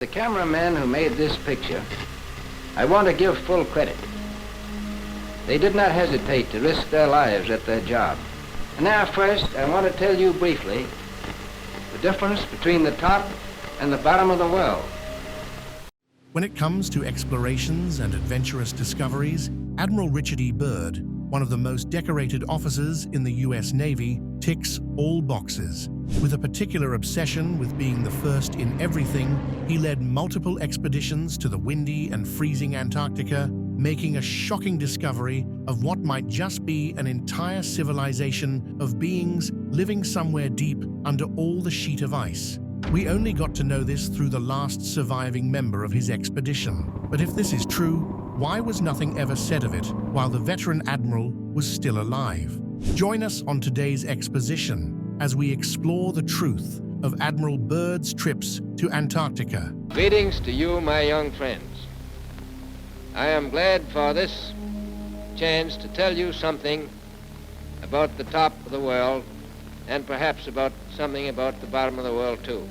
The cameramen who made this picture, I want to give full credit. They did not hesitate to risk their lives at their job. And now first, I want to tell you briefly the difference between the top and the bottom of the world. When it comes to explorations and adventurous discoveries, Admiral Richard E. Byrd, one of the most decorated officers in the U.S. Navy, ticks all boxes. With a particular obsession with being the first in everything, he led multiple expeditions to the windy and freezing Antarctica, making a shocking discovery of what might just be an entire civilization of beings living somewhere deep under all the sheet of ice. We only got to know this through the last surviving member of his expedition. But if this is true, why was nothing ever said of it while the veteran admiral was still alive? Join us on today's Exposition as we explore the truth of Admiral Byrd's trips to Antarctica. Greetings to you, my young friends. I am glad for this chance to tell you something about the top of the world and perhaps about something about the bottom of the world too.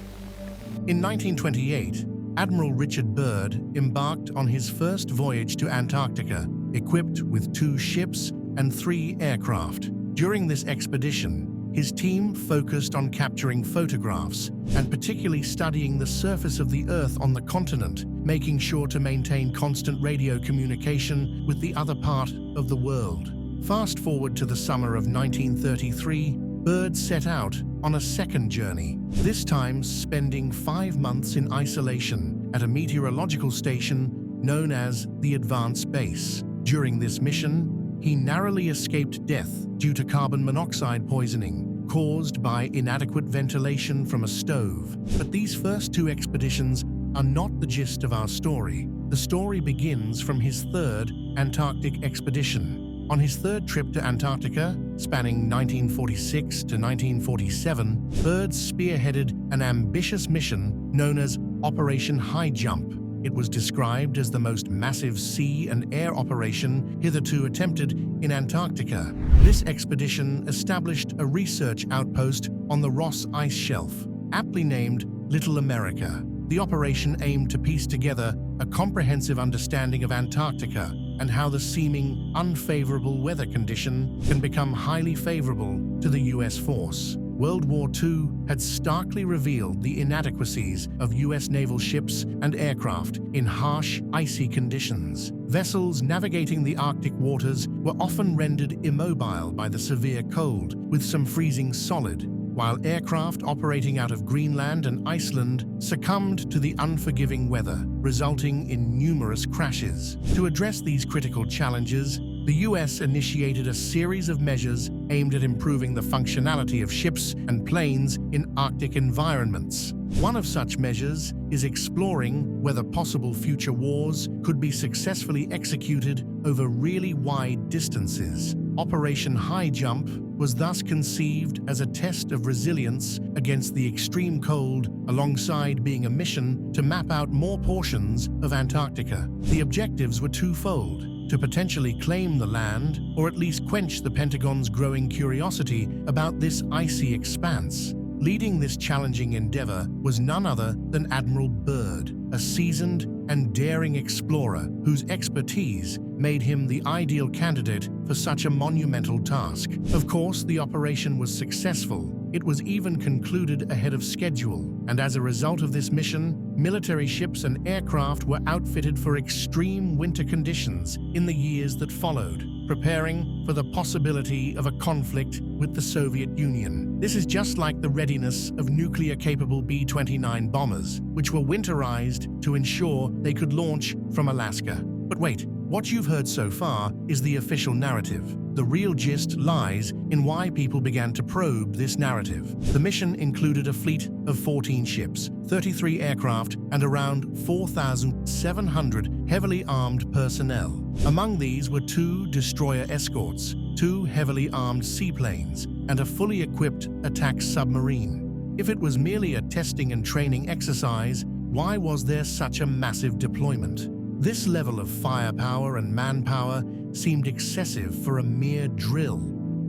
In 1928, Admiral Richard Byrd embarked on his first voyage to Antarctica, equipped with 2 ships and 3 aircraft. During this expedition, his team focused on capturing photographs and particularly studying the surface of the Earth on the continent, making sure to maintain constant radio communication with the other part of the world. Fast forward to the summer of 1933, Byrd set out on a second journey, this time spending 5 months in isolation at a meteorological station known as the Advanced Base. During this mission, he narrowly escaped death due to carbon monoxide poisoning caused by inadequate ventilation from a stove. But these first 2 expeditions are not the gist of our story. The story begins from his third Antarctic expedition. On his third trip to Antarctica, spanning 1946 to 1947, Byrd spearheaded an ambitious mission known as Operation High Jump. It was described as the most massive sea and air operation hitherto attempted in Antarctica. This expedition established a research outpost on the Ross Ice Shelf, aptly named Little America. The operation aimed to piece together a comprehensive understanding of Antarctica and how the seeming unfavorable weather condition can become highly favorable to the U.S. force. World War II had starkly revealed the inadequacies of U.S. naval ships and aircraft in harsh, icy conditions. Vessels navigating the Arctic waters were often rendered immobile by the severe cold, with some freezing solid, while aircraft operating out of Greenland and Iceland succumbed to the unforgiving weather, resulting in numerous crashes. To address these critical challenges, the U.S. initiated a series of measures aimed at improving the functionality of ships and planes in Arctic environments. One of such measures is exploring whether possible future wars could be successfully executed over really wide distances. Operation High Jump was thus conceived as a test of resilience against the extreme cold, alongside being a mission to map out more portions of Antarctica. The objectives were twofold: to potentially claim the land, or at least quench the Pentagon's growing curiosity about this icy expanse. Leading this challenging endeavor was none other than Admiral Byrd, a seasoned and daring explorer whose expertise made him the ideal candidate for such a monumental task. Of course, the operation was successful. It was even concluded ahead of schedule, and as a result of this mission, military ships and aircraft were outfitted for extreme winter conditions in the years that followed, preparing for the possibility of a conflict with the Soviet Union. This is just like the readiness of nuclear-capable B-29 bombers, which were winterized to ensure they could launch from Alaska. But wait, what you've heard so far is the official narrative. The real gist lies in why people began to probe this narrative. The mission included a fleet of 14 ships, 33 aircraft, and around 4,700 heavily armed personnel. Among these were 2 destroyer escorts, 2 heavily armed seaplanes, and a fully equipped attack submarine. If it was merely a testing and training exercise, why was there such a massive deployment? This level of firepower and manpower seemed excessive for a mere drill.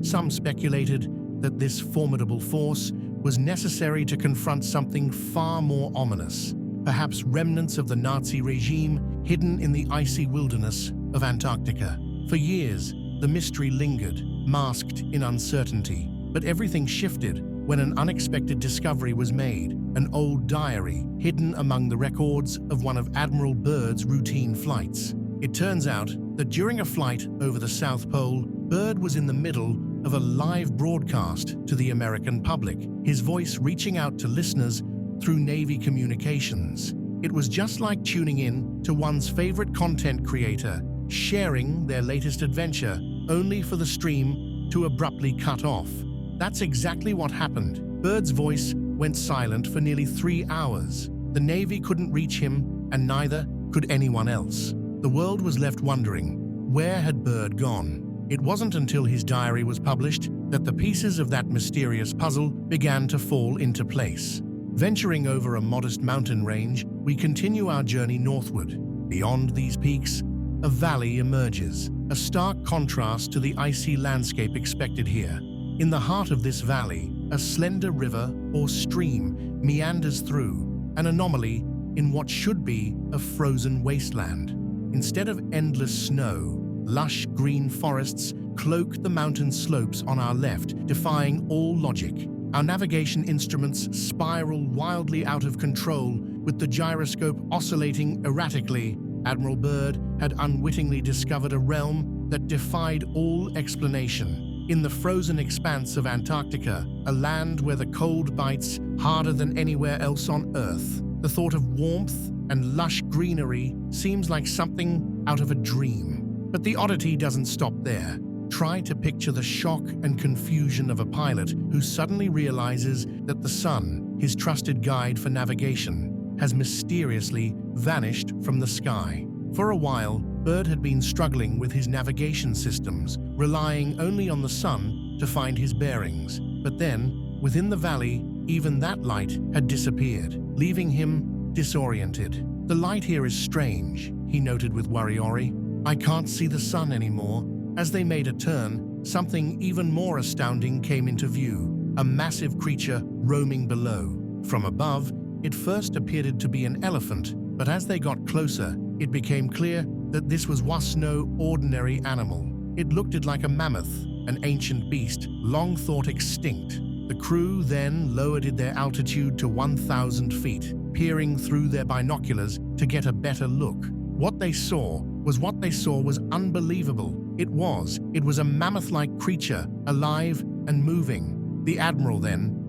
Some speculated that this formidable force was necessary to confront something far more ominous: perhaps remnants of the Nazi regime hidden in the icy wilderness of Antarctica. For years, the mystery lingered, masked in uncertainty. But everything shifted when an unexpected discovery was made, an old diary hidden among the records of one of Admiral Byrd's routine flights. It turns out that during a flight over the South Pole, Byrd was in the middle of a live broadcast to the American public, his voice reaching out to listeners through Navy communications. It was just like tuning in to one's favorite content creator, sharing their latest adventure, only for the stream to abruptly cut off. That's exactly what happened. Byrd's voice went silent for nearly 3 hours. The Navy couldn't reach him, and neither could anyone else. The world was left wondering, where had Byrd gone? It wasn't until his diary was published that the pieces of that mysterious puzzle began to fall into place. Venturing over a modest mountain range, we continue our journey northward. Beyond these peaks, a valley emerges, a stark contrast to the icy landscape expected here. In the heart of this valley, a slender river or stream meanders through, an anomaly in what should be a frozen wasteland. Instead of endless snow, lush green forests cloak the mountain slopes on our left, defying all logic. Our navigation instruments spiral wildly out of control, with the gyroscope oscillating erratically. Admiral Byrd had unwittingly discovered a realm that defied all explanation. In the frozen expanse of Antarctica, a land where the cold bites harder than anywhere else on Earth, the thought of warmth and lush greenery seems like something out of a dream. But the oddity doesn't stop there. Try to picture the shock and confusion of a pilot who suddenly realizes that the sun, his trusted guide for navigation, has mysteriously vanished from the sky. For a while, Byrd had been struggling with his navigation systems, relying only on the sun to find his bearings. But then, within the valley, even that light had disappeared, leaving him disoriented. "The light here is strange," he noted with worry. "I can't see the sun anymore." As they made a turn, something even more astounding came into view, a massive creature roaming below. From above, it first appeared to be an elephant, but as they got closer, it became clear that this was no ordinary animal. It looked like a mammoth, an ancient beast, long thought extinct. The crew then lowered their altitude to 1,000 feet, peering through their binoculars to get a better look. What they saw was unbelievable. It was a mammoth-like creature, alive and moving. The Admiral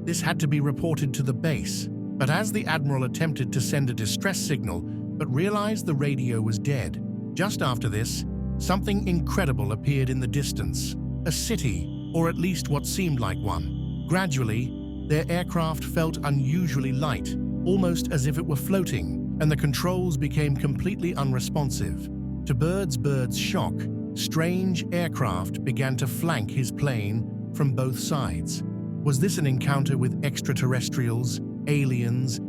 this had to be reported to the base. But as the Admiral attempted to send a distress signal, but realized the radio was dead. Just after this, something incredible appeared in the distance. A city, or at least what seemed like one. Gradually, their aircraft felt unusually light, almost as if it were floating, and the controls became completely unresponsive. To Byrd's shock, strange aircraft began to flank his plane from both sides. Was this an encounter with extraterrestrials, aliens,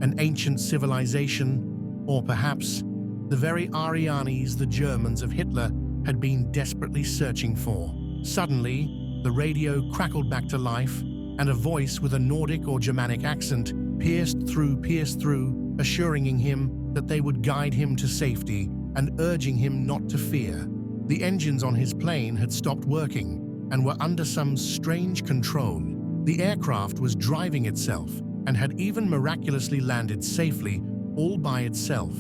an ancient civilization, or perhaps the very Arianes the Germans of Hitler had been desperately searching for? Suddenly, the radio crackled back to life, and a voice with a Nordic or Germanic accent pierced through, assuring him that they would guide him to safety and urging him not to fear. The engines on his plane had stopped working and were under some strange control. The aircraft was driving itself and had even miraculously landed safely all by itself.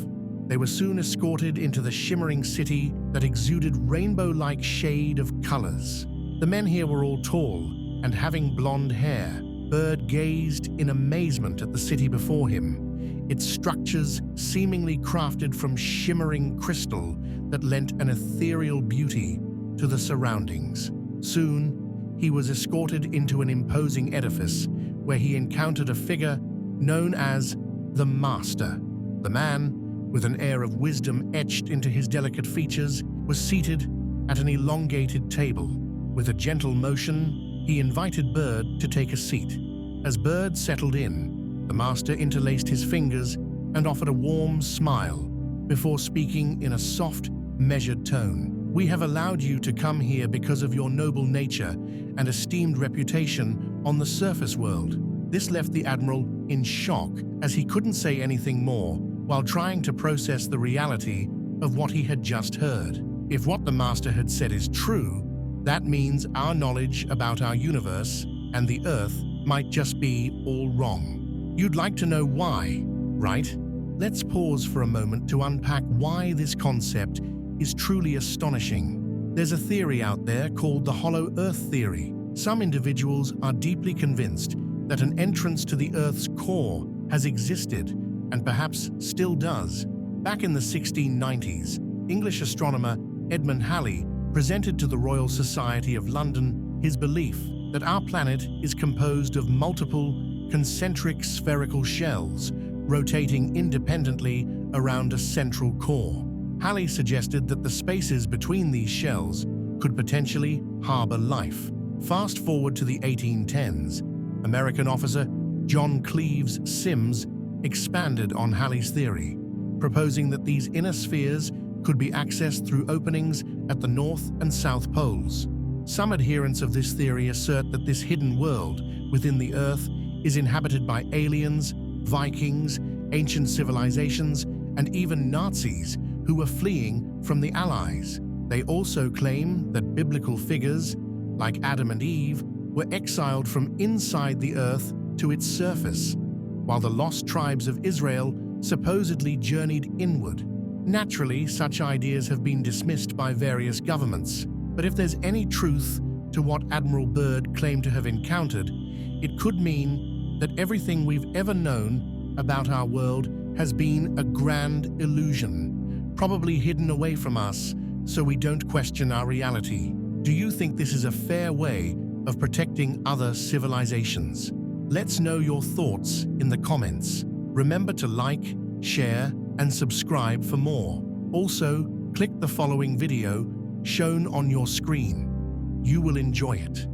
They were soon escorted into the shimmering city that exuded rainbow-like shade of colors. The men here were all tall and having blonde hair. Byrd gazed in amazement at the city before him, its structures seemingly crafted from shimmering crystal that lent an ethereal beauty to the surroundings. Soon, he was escorted into an imposing edifice where he encountered a figure known as the Master. The man, with an air of wisdom etched into his delicate features, was seated at an elongated table. With a gentle motion, he invited Byrd to take a seat. As Byrd settled in, the Master interlaced his fingers and offered a warm smile before speaking in a soft, measured tone. "We have allowed you to come here because of your noble nature and esteemed reputation on the surface world. This left the admiral in shock, as he couldn't say anything more while trying to process the reality of what he had just heard. If what the master had said is true, that means our knowledge about our universe and the Earth might just be all wrong. You'd like to know why, right? Let's pause for a moment to unpack why this concept is truly astonishing. There's a theory out there called the Hollow Earth theory. Some individuals are deeply convinced that an entrance to the Earth's core has existed and perhaps still does. Back in the 1690s, English astronomer Edmund Halley presented to the Royal Society of London his belief that our planet is composed of multiple concentric spherical shells rotating independently around a central core. Halley suggested that the spaces between these shells could potentially harbor life. Fast forward to the 1810s, American officer John Cleves Sims expanded on Halley's theory, proposing that these inner spheres could be accessed through openings at the North and South Poles. Some adherents of this theory assert that this hidden world within the Earth is inhabited by aliens, Vikings, ancient civilizations, and even Nazis who were fleeing from the Allies. They also claim that biblical figures, like Adam and Eve, were exiled from inside the Earth to its surface, while the lost tribes of Israel supposedly journeyed inward. Naturally, such ideas have been dismissed by various governments, but if there's any truth to what Admiral Byrd claimed to have encountered, it could mean that everything we've ever known about our world has been a grand illusion, probably hidden away from us so we don't question our reality. Do you think this is a fair way of protecting other civilizations? Let's know your thoughts in the comments. Remember to like, share, and subscribe for more. Also, click the following video shown on your screen. You will enjoy it.